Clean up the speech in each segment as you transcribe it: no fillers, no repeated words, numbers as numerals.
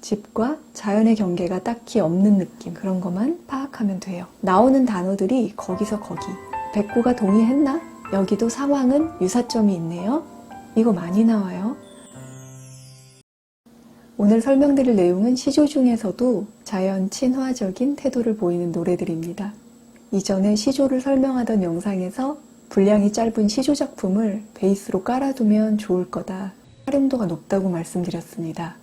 집과 자연의 경계가 딱히 없는 느낌, 그런 것만 파악하면 돼요. 나오는 단어들이 거기서 거기. 백구가 동의했나? 여기도 상황은 유사점이 있네요. 이거 많이 나와요. 오늘 설명드릴 내용은 시조 중에서도 자연 친화적인 태도를 보이는 노래들입니다. 이전에 시조를 설명하던 영상에서 분량이 짧은 시조 작품을 베이스로 깔아두면 좋을 거다, 활용도가 높다고 말씀드렸습니다.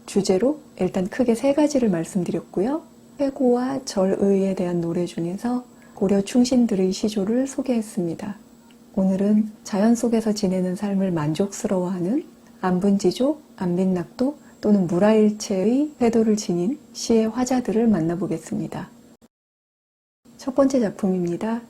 주제로 일단 크게 3가지를 말씀드렸고요. 회고와 절의에 대한 노래 중에서 고려 충신들의 시조를 소개했습니다. 오늘은 자연 속에서 지내는 삶을 만족스러워하는 안분지조, 안빈낙도 또는 무라일체의 태도를 지닌 시의 화자들을 만나보겠습니다. 첫 번째 작품입니다.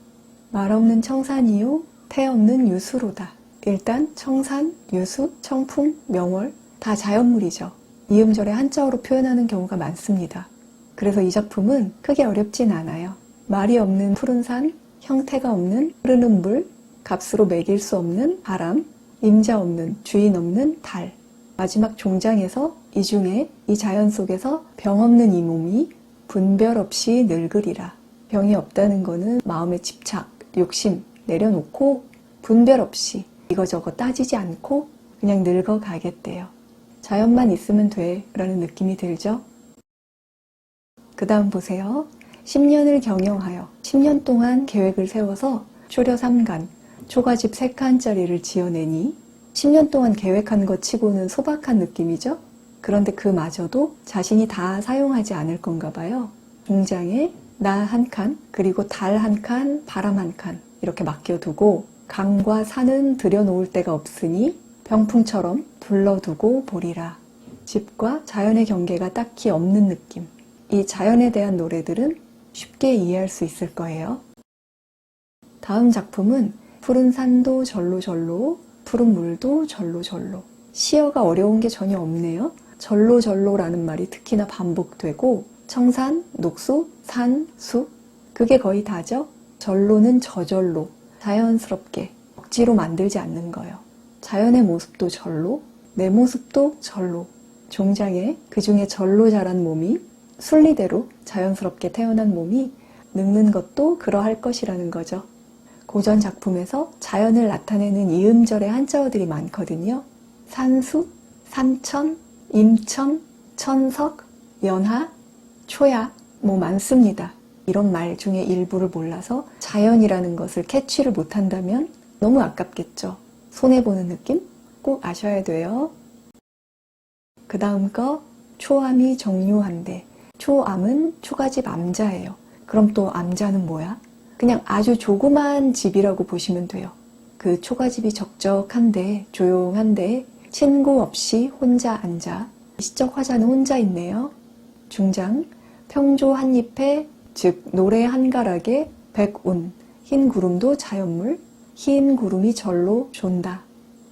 말 없는 청산이요, 태 없는 유수로다. 일단 청산, 유수, 청풍, 명월 다 자연물이죠. 이음절에 한자어로 표현하는 경우가 많습니다. 그래서 이 작품은 크게 어렵진 않아요. 말이 없는 푸른 산, 형태가 없는 흐르는 물, 값으로 매길 수 없는 바람, 임자 없는, 주인 없는 달. 마지막 종장에서 이 중에 이 자연 속에서 병 없는 이 몸이 분별 없이 늙으리라. 병이 없다는 거는 마음의 집착, 욕심 내려놓고 분별 없이 이거저거 따지지 않고 그냥 늙어가겠대요. 자연만 있으면 돼 라는 느낌이 들죠? 그 다음 보세요. 10년을 경영하여 10년 동안 계획을 세워서 초려 3간, 초가집 3칸짜리를 지어내니 10년 동안 계획한 것 치고는 소박한 느낌이죠? 그런데 그마저도 자신이 다 사용하지 않을 건가 봐요. 종장에 나 1칸, 그리고 달 1칸, 바람 1칸 이렇게 맡겨두고 강과 산은 들여놓을 데가 없으니 병풍처럼 둘러두고 보리라. 집과 자연의 경계가 딱히 없는 느낌. 이 자연에 대한 노래들은 쉽게 이해할 수 있을 거예요. 다음 작품은 푸른 산도 절로절로, 푸른 물도 절로절로. 시어가 어려운 게 전혀 없네요. 절로절로라는 말이 특히나 반복되고 청산, 녹수, 산, 수 그게 거의 다죠. 절로는 저절로, 자연스럽게 억지로 만들지 않는 거예요. 자연의 모습도 절로, 내 모습도 절로. 종장에 그 중에 절로 자란 몸이 순리대로 자연스럽게 태어난 몸이 늙는 것도 그러할 것이라는 거죠. 고전 작품에서 자연을 나타내는 이음절의 한자어들이 많거든요. 산수, 산천, 임천, 천석, 연하, 초야 뭐 많습니다. 이런 말 중에 일부를 몰라서 자연이라는 것을 캐치를 못한다면 너무 아깝겠죠. 손해보는 느낌 꼭 아셔야 돼요. 그 다음 거 초암이 정료한데 초암은 초가집 암자예요. 그럼 또 암자는 뭐야? 그냥 아주 조그만 집이라고 보시면 돼요. 그 초가집이 적적한데 조용한데 친구 없이 혼자 앉아. 시적 화자는 혼자 있네요. 중장 평조 한 잎에 즉 노래 한 가락에 백운 흰 구름도 자연물 흰 구름이 절로 존다.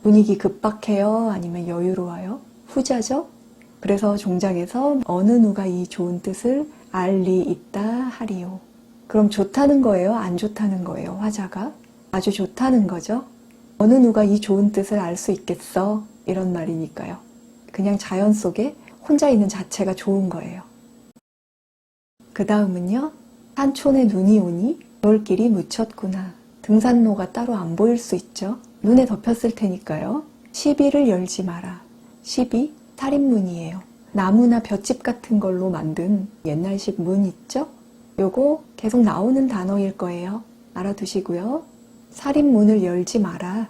분위기 급박해요? 아니면 여유로워요? 후자죠? 그래서 종장에서 어느 누가 이 좋은 뜻을 알 리 있다 하리요. 그럼 좋다는 거예요? 안 좋다는 거예요? 화자가? 아주 좋다는 거죠? 어느 누가 이 좋은 뜻을 알 수 있겠어? 이런 말이니까요. 그냥 자연 속에 혼자 있는 자체가 좋은 거예요. 그 다음은요. 산촌에 눈이 오니 겨울길이 묻혔구나. 등산로가 따로 안 보일 수 있죠. 눈에 덮였을 테니까요. 시비를 열지 마라. 시비, 살인문이에요. 나무나 볏짚 같은 걸로 만든 옛날식 문 있죠? 요거 계속 나오는 단어일 거예요. 알아두시고요. 살인문을 열지 마라.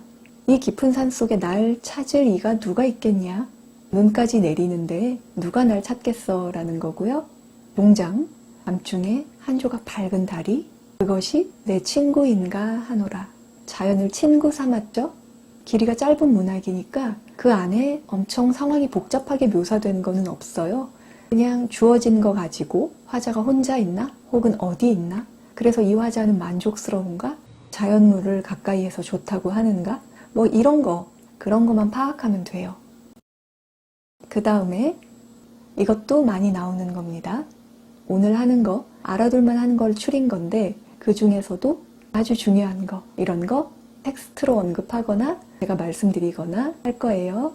이 깊은 산 속에 날 찾을 이가 누가 있겠냐? 눈까지 내리는데 누가 날 찾겠어? 라는 거고요. 종장, 밤중에 한 조각 밝은 달이 그것이 내 친구인가 하노라. 자연을 친구 삼았죠? 길이가 짧은 문학이니까 그 안에 엄청 상황이 복잡하게 묘사된 거는 없어요. 그냥 주어진 거 가지고 화자가 혼자 있나? 혹은 어디 있나? 그래서 이 화자는 만족스러운가? 자연물을 가까이에서 좋다고 하는가? 뭐 이런 거, 그런 것만 파악하면 돼요. 그 다음에 이것도 많이 나오는 겁니다. 오늘 하는 거, 알아둘만 하는 걸 추린 건데 그 중에서도 아주 중요한 거, 이런 거 텍스트로 언급하거나 제가 말씀드리거나 할 거예요.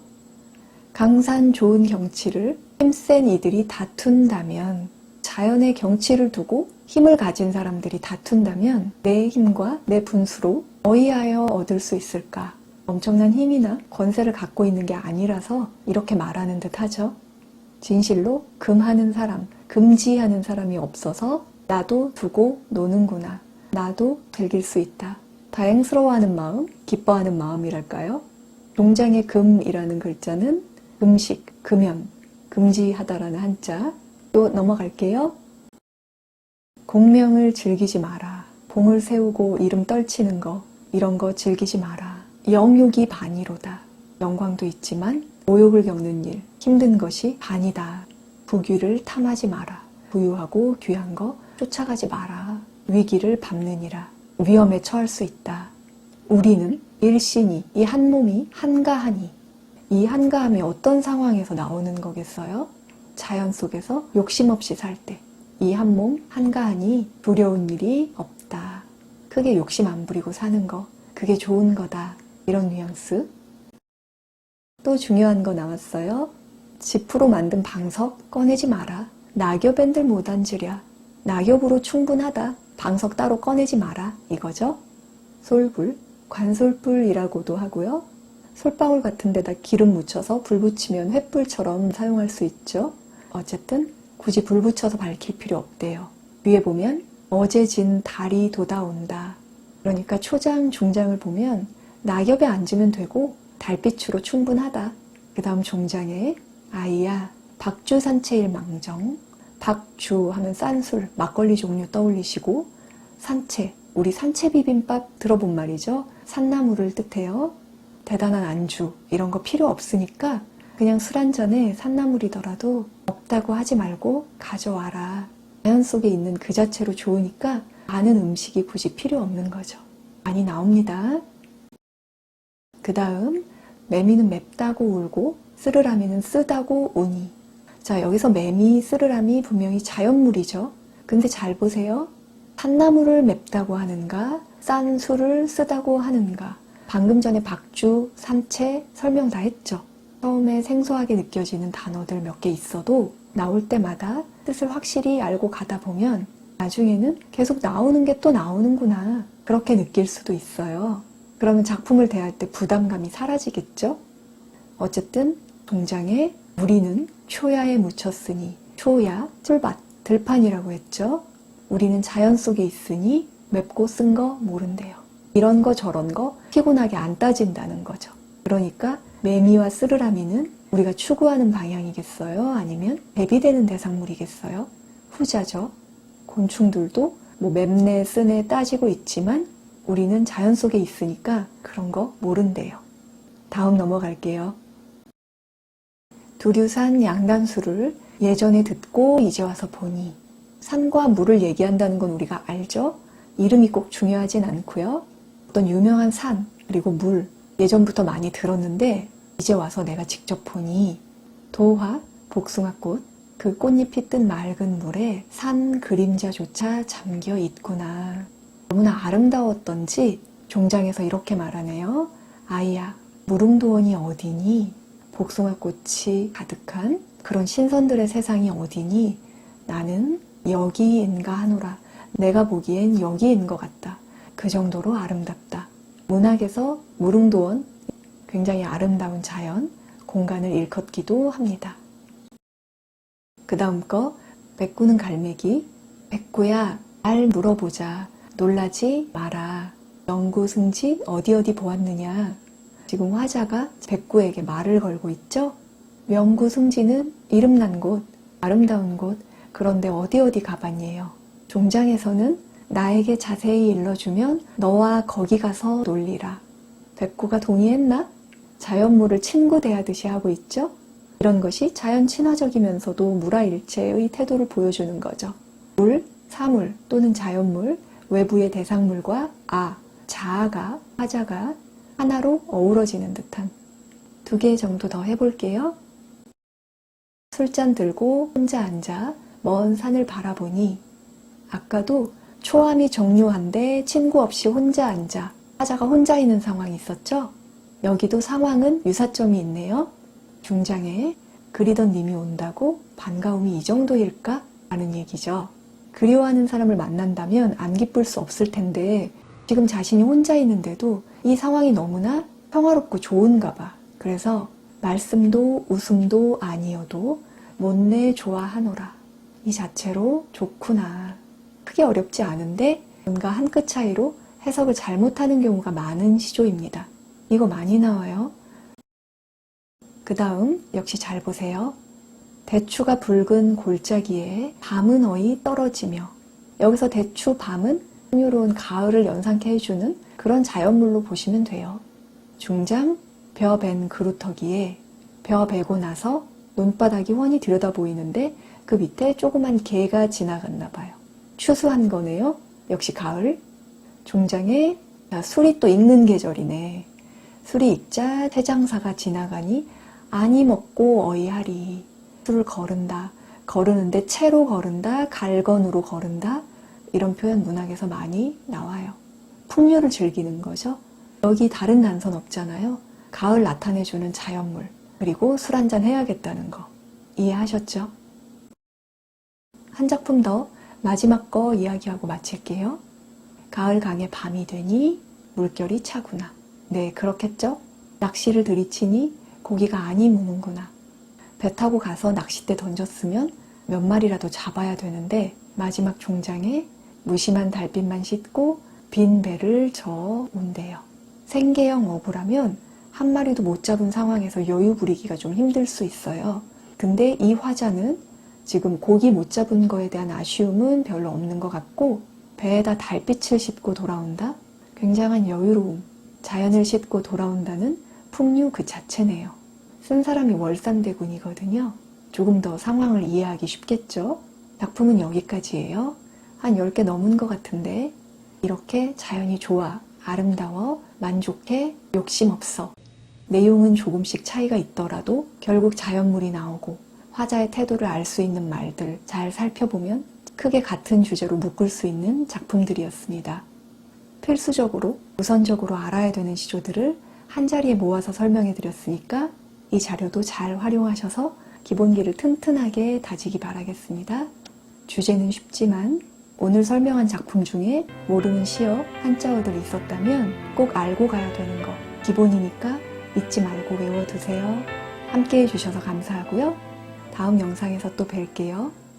강산 좋은 경치를 힘센 이들이 다툰다면, 자연의 경치를 두고 힘을 가진 사람들이 다툰다면 내 힘과 내 분수로 어이하여 얻을 수 있을까? 엄청난 힘이나 권세를 갖고 있는 게 아니라서 이렇게 말하는 듯 하죠. 진실로 금하는 사람, 금지하는 사람이 없어서 나도 두고 노는구나. 나도 즐길 수 있다. 다행스러워하는 마음, 기뻐하는 마음이랄까요? 종장의 금이라는 글자는 금식, 금연, 금지하다라는 한자. 또 넘어갈게요. 공명을 즐기지 마라. 공을 세우고 이름 떨치는 거, 이런 거 즐기지 마라. 영욕이 반이로다. 영광도 있지만 모욕을 겪는 일, 힘든 것이 반이다. 부귀를 탐하지 마라. 부유하고 귀한 거 쫓아가지 마라. 위기를 밟느니라. 위험에 처할 수 있다. 우리는 일신이, 이 한 몸이 한가하니, 이 한가함이 어떤 상황에서 나오는 거겠어요? 자연 속에서 욕심 없이 살 때, 이 한 몸 한가하니 두려운 일이 없다. 크게 욕심 안 부리고 사는 거, 그게 좋은 거다. 이런 뉘앙스. 또 중요한 거 나왔어요. 지프로 만든 방석 꺼내지 마라. 낙엽엔들 못 앉으랴. 낙엽으로 충분하다. 방석 따로 꺼내지 마라. 이거죠. 솔불, 관솔불이라고도 하고요. 솔방울 같은 데다 기름 묻혀서 불 붙이면 횃불처럼 사용할 수 있죠. 어쨌든 굳이 불 붙여서 밝힐 필요 없대요. 위에 보면 어제 진 달이 돋아온다. 그러니까 초장, 중장을 보면 낙엽에 앉으면 되고 달빛으로 충분하다. 그 다음 종장에 아이야 박주 산채일 망정. 박주 하면 싼술, 막걸리 종류 떠올리시고, 산채, 우리 산채 비빔밥 들어본 말이죠. 산나물을 뜻해요. 대단한 안주 이런 거 필요 없으니까 그냥 술 한 잔에 산나물이더라도 없다고 하지 말고 가져와라. 자연 속에 있는 그 자체로 좋으니까 많은 음식이 굳이 필요 없는 거죠. 많이 나옵니다. 그 다음 매미는 맵다고 울고 쓰르라미는 쓰다고 우니. 자, 여기서 매미, 쓰르라미 분명히 자연물이죠. 근데 잘 보세요. 산나물을 맵다고 하는가, 싼 술을 쓰다고 하는가. 방금 전에 박주, 산채 설명 다 했죠. 처음에 생소하게 느껴지는 단어들 몇 개 있어도 나올 때마다 뜻을 확실히 알고 가다 보면 나중에는 계속 나오는 게 또 나오는구나. 그렇게 느낄 수도 있어요. 그러면 작품을 대할 때 부담감이 사라지겠죠? 어쨌든 종장에 우리는 초야에 묻혔으니, 초야, 쫄밭, 들판이라고 했죠. 우리는 자연 속에 있으니 맵고 쓴 거 모른대요. 이런 거 저런 거 피곤하게 안 따진다는 거죠. 그러니까 매미와 쓰르라미는 우리가 추구하는 방향이겠어요? 아니면 대비되는 대상물이겠어요? 후자죠. 곤충들도 뭐 맵네 쓰네 따지고 있지만 우리는 자연 속에 있으니까 그런 거 모른대요. 다음 넘어갈게요. 두류산 양단수를 예전에 듣고 이제 와서 보니. 산과 물을 얘기한다는 건 우리가 알죠? 이름이 꼭 중요하진 않고요. 어떤 유명한 산 그리고 물 예전부터 많이 들었는데 이제 와서 내가 직접 보니 도화, 복숭아꽃, 그 꽃잎이 뜬 맑은 물에 산 그림자조차 잠겨 있구나. 너무나 아름다웠던지 종장에서 이렇게 말하네요. 아이야, 무릉도원이 어디니? 복숭아꽃이 가득한 그런 신선들의 세상이 어디니? 나는 여기인가 하노라. 내가 보기엔 여기인 것 같다. 그 정도로 아름답다. 문학에서 무릉도원, 굉장히 아름다운 자연, 공간을 일컫기도 합니다. 그 다음 거, 백구는 갈매기. 백구야, 말 물어보자. 놀라지 마라. 영구승지 어디 어디 보았느냐. 지금 화자가 백구에게 말을 걸고 있죠. 명구승지는 이름난 곳, 아름다운 곳, 그런데 어디 어디 가봤니에요. 종장에서는 나에게 자세히 일러주면 너와 거기 가서 놀리라. 백구가 동의했나? 자연물을 친구 대하듯이 하고 있죠. 이런 것이 자연 친화적이면서도 물화일체의 태도를 보여주는 거죠. 물, 사물 또는 자연물, 외부의 대상물과 자아가, 화자가 하나로 어우러지는 듯한. 2개 정도 더 해볼게요. 술잔 들고 혼자 앉아 먼 산을 바라보니. 아까도 초암이 정료한데 친구 없이 혼자 앉아. 화자가 혼자 있는 상황이 있었죠? 여기도 상황은 유사점이 있네요. 중장에 그리던 님이 온다고 반가움이 이 정도일까? 라는 얘기죠. 그리워하는 사람을 만난다면 안 기쁠 수 없을 텐데 지금 자신이 혼자 있는데도 이 상황이 너무나 평화롭고 좋은가 봐. 그래서 말씀도 웃음도 아니어도 못내 좋아하노라. 이 자체로 좋구나. 크게 어렵지 않은데 뭔가 한 끗 차이로 해석을 잘못하는 경우가 많은 시조입니다. 이거 많이 나와요. 그 다음 역시 잘 보세요. 대추가 붉은 골짜기에 밤은 어이 떨어지며. 여기서 대추, 밤은 풍요로운 가을을 연상케 해주는 그런 자연물로 보시면 돼요. 중장 벼 벤 그루터기에 벼 베고 나서 논바닥이 훤히 들여다 보이는데 그 밑에 조그만 개가 지나갔나 봐요. 추수한 거네요. 역시 가을. 중장에 술이 또 익는 계절이네. 술이 익자 새장사가 지나가니 아니 먹고 어이하리. 술을 거른다. 거르는데 채로 거른다. 갈건으로 거른다. 이런 표현 문학에서 많이 나와요. 풍요를 즐기는 거죠. 여기 다른 단서는 없잖아요. 가을 나타내주는 자연물. 그리고 술 한잔 해야겠다는 거. 이해하셨죠? 한 작품 더 마지막 거 이야기하고 마칠게요. 가을 강에 밤이 되니 물결이 차구나. 네, 그렇겠죠? 낚시를 들이치니 고기가 아니 무는구나. 배 타고 가서 낚싯대 던졌으면 몇 마리라도 잡아야 되는데 마지막 종장에 무심한 달빛만 씻고 빈 배를 저어 온대요. 생계형 어부라면 한 마리도 못 잡은 상황에서 여유 부리기가 좀 힘들 수 있어요. 근데 이 화자는 지금 고기 못 잡은 거에 대한 아쉬움은 별로 없는 것 같고 배에다 달빛을 싣고 돌아온다? 굉장한 여유로움, 자연을 싣고 돌아온다는 풍류 그 자체네요. 쓴 사람이 월산대군이거든요. 조금 더 상황을 이해하기 쉽겠죠? 작품은 여기까지예요. 한 10개 넘은 것 같은데 이렇게 자연이 좋아, 아름다워, 만족해, 욕심 없어. 내용은 조금씩 차이가 있더라도 결국 자연물이 나오고 화자의 태도를 알 수 있는 말들 잘 살펴보면 크게 같은 주제로 묶을 수 있는 작품들이었습니다. 필수적으로, 우선적으로 알아야 되는 시조들을 한자리에 모아서 설명해 드렸으니까 이 자료도 잘 활용하셔서 기본기를 튼튼하게 다지기 바라겠습니다. 주제는 쉽지만 오늘 설명한 작품 중에 모르는 시어, 한자어들이 있었다면 꼭 알고 가야 되는 거 기본이니까 잊지 말고 외워두세요. 함께 해주셔서 감사하고요. 다음 영상에서 또 뵐게요.